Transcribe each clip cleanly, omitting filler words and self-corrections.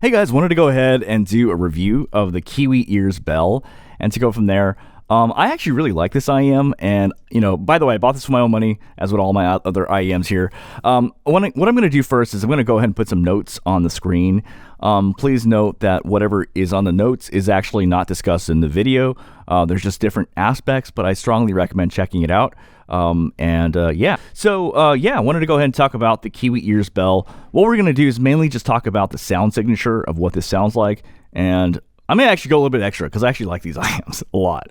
Hey guys, wanted to go ahead and do a review of the Kiwi Ears Belle, and to go from there. I actually really like this IEM, and by the way, I bought this for my own money, as with all my other IEMs here. What I'm going to do first is I'm going to go ahead and put some notes on the screen. Please note that whatever is on the notes is actually not discussed in the video. There's just different aspects, but I strongly recommend checking it out. I wanted to go ahead and talk about the Kiwi Ears Belle. What we're going to do is mainly just talk about the sound signature of what this sounds like, and I may actually go a little bit extra because I actually like these IEMs a lot.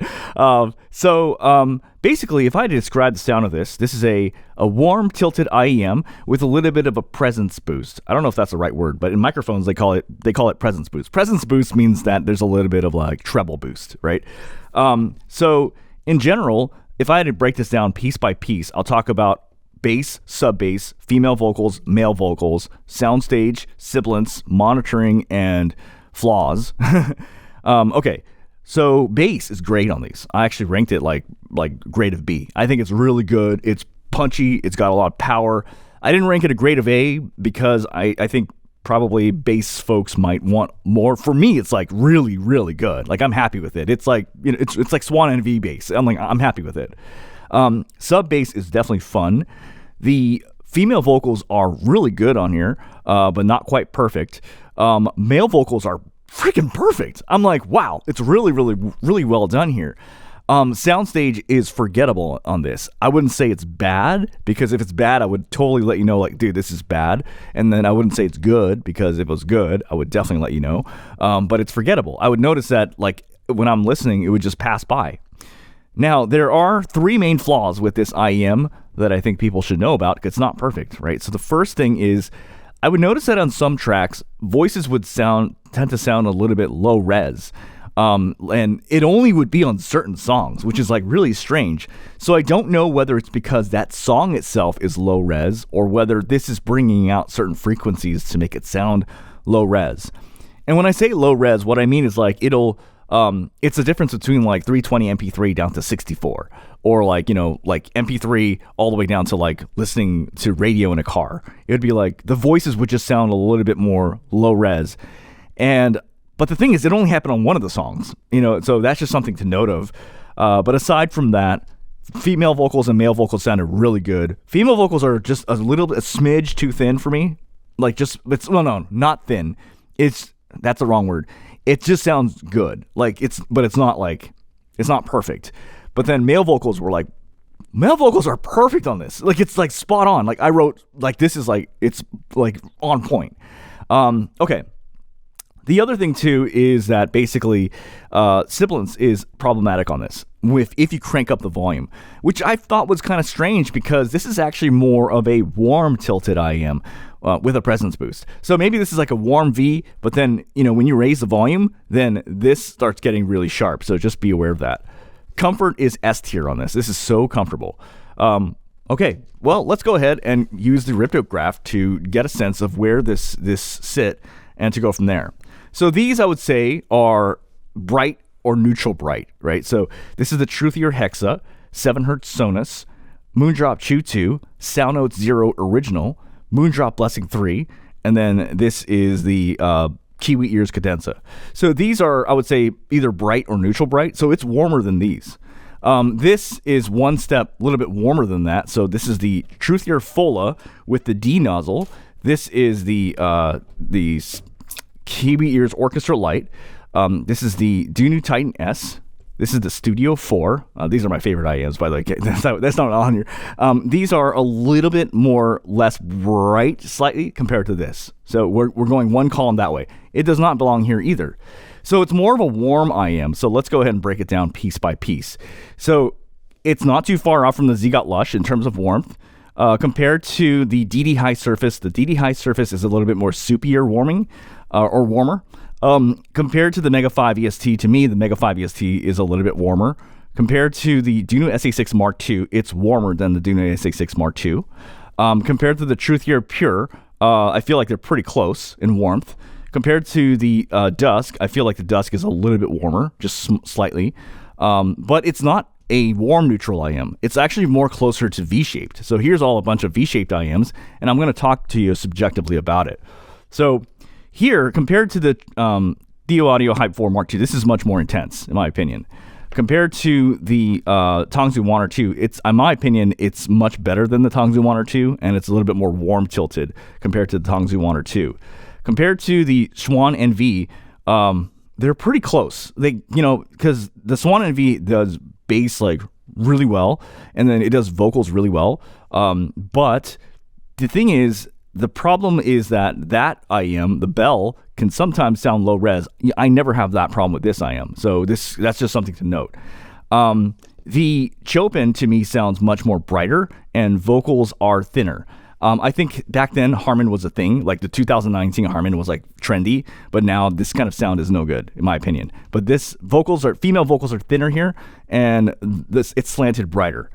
Basically, if I had to describe the sound of this is a warm tilted IEM with a little bit of a presence boost. I don't know if that's the right word, but in microphones they call it presence boost. Presence boost means that there's a little bit of like treble boost, right? So in general, if I had to break this down piece by piece, I'll talk about bass, sub-bass, female vocals, male vocals, soundstage, sibilance, monitoring, and flaws. Okay, so bass is great on these. I actually ranked it like grade of B. I think it's really good. It's punchy. It's got a lot of power. I didn't rank it a grade of A because I think probably bass folks might want more. For me, it's like really, really good. Like I'm happy with it. It's like it's like Swan NV bass. I'm happy with it. Sub bass is definitely fun. The female vocals are really good on here, but not quite perfect. Male vocals are freaking perfect. I'm like, wow, it's really, really, really well done here. Soundstage is forgettable on this. I wouldn't say it's bad, because if it's bad, I would totally let you know, like, dude, this is bad. And then I wouldn't say it's good, because if it was good, I would definitely let you know. But it's forgettable. I would notice that, like, when I'm listening, it would just pass by. Now, there are three main flaws with this IEM that I think people should know about, because it's not perfect, right? So the first thing is, I would notice that on some tracks, voices would tend to sound a little bit low res. And it only would be on certain songs, which is like really strange. So I don't know whether it's because that song itself is low res, or whether this is bringing out certain frequencies to make it sound low res. And when I say low res, what I mean is like it's a difference between like 320 MP3 down to 64, or like MP3 all the way down to like listening to radio in a car. It would be like the voices would just sound a little bit more low res. But the thing is, it only happened on one of the songs, so that's just something to note of. But aside from that, female vocals and male vocals sounded really good. Female vocals are just a smidge too thin for me. Not thin. That's the wrong word. It just sounds good. But it's not perfect. But then male vocals are perfect on this. Like, it's like spot on. Like, I wrote, like, this is like, it's like on point. Okay. The other thing too is that basically sibilance is problematic on this if you crank up the volume, which I thought was kind of strange, because this is actually more of a warm tilted IEM with a presence boost. So maybe this is like a warm V, but then when you raise the volume, then this starts getting really sharp. So just be aware of that. Comfort is S tier on this. This is so comfortable. Okay, well, let's go ahead and use the riptop graph to get a sense of where this sit, and to go from there. So these, I would say, are bright or neutral bright, right? So this is the Truthier Hexa, 7Hz Sonus, Moondrop Chew 2, Sound Notes 0 Original, Moondrop Blessing 3, and then this is the Kiwi Ears Cadenza. So these are, I would say, either bright or neutral bright, so it's warmer than these. This is one step a little bit warmer than that. So this is the Truthier Fola with the D nozzle. This is the Kiwi Ears Orchestra Light. This is the Dunu Titan S. This is the Studio 4. These are my favorite IEMs, by the way. That's not on here. These are a little bit less bright, slightly, compared to this. So we're going one column that way. It does not belong here either. So it's more of a warm IEM. So let's go ahead and break it down piece by piece. So it's not too far off from the Zigot Lush in terms of warmth. Compared to the DD High Surface, the DD High Surface is a little bit more soupier warmer. Compared to the Mega 5 EST, to me, the Mega 5 EST is a little bit warmer. Compared to the Dunu SA6 Mark II, it's warmer than the Dunu SA6 Mark II. Compared to the Truthier Pure, I feel like they're pretty close in warmth. Compared to the Dusk, I feel like the Dusk is a little bit warmer, just slightly. But it's not a warm neutral IM. It's actually more closer to V-shaped. So here's a bunch of V-shaped IMs, and I'm going to talk to you subjectively about it. So here, compared to the Theo Audio Hype 4 Mark II, this is much more intense, in my opinion. Compared to the Tongzu Wanner 2, it's, in my opinion, it's much better than the Tongzu Wanner 2, and it's a little bit more warm tilted compared to the Tongzu Wanner 2. Compared to the Swan NV, they're pretty close. They, because the Swan NV does bass like really well, and then it does vocals really well. But the thing is, the problem is that IEM, the Belle, can sometimes sound low res. I never have that problem with this IEM, so that's just something to note. The Chopin to me sounds much more brighter, and vocals are thinner. I think back then Harman was a thing, like the 2019 Harman was like trendy, but now this kind of sound is no good, in my opinion. But female vocals are thinner here, and it's slanted brighter.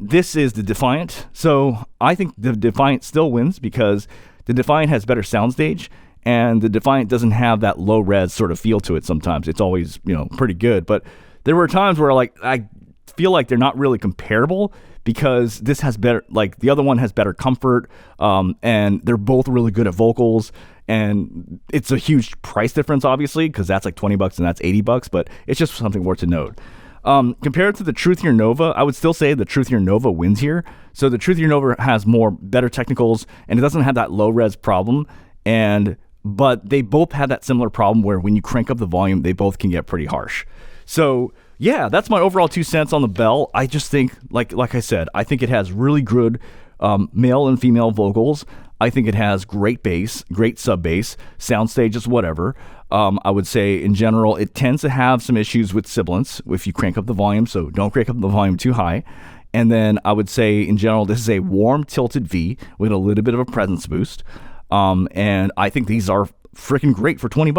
This is the Defiant. So I think the Defiant still wins because the Defiant has better soundstage, and the Defiant doesn't have that low res sort of feel to it sometimes. It's always, pretty good. But there were times where I feel like they're not really comparable because this has better, like the other one has better comfort, and they're both really good at vocals. And it's a huge price difference, obviously, because that's like $20 and that's $80, but it's just something worth to note. Compared to the Truthier Nova, I would still say the Truthier Nova wins here. So the Truthier Nova has better technicals, and it doesn't have that low res problem. But they both have that similar problem where when you crank up the volume, they both can get pretty harsh. So yeah, that's my overall 2 cents on the Belle. I just think, like I said, I think it has really good male and female vocals. I think it has great bass, great sub bass, sound stages, whatever. I would say in general, it tends to have some issues with sibilance if you crank up the volume, so don't crank up the volume too high. And then I would say in general, this is a warm tilted V with a little bit of a presence boost. And I think these are freaking great for $20.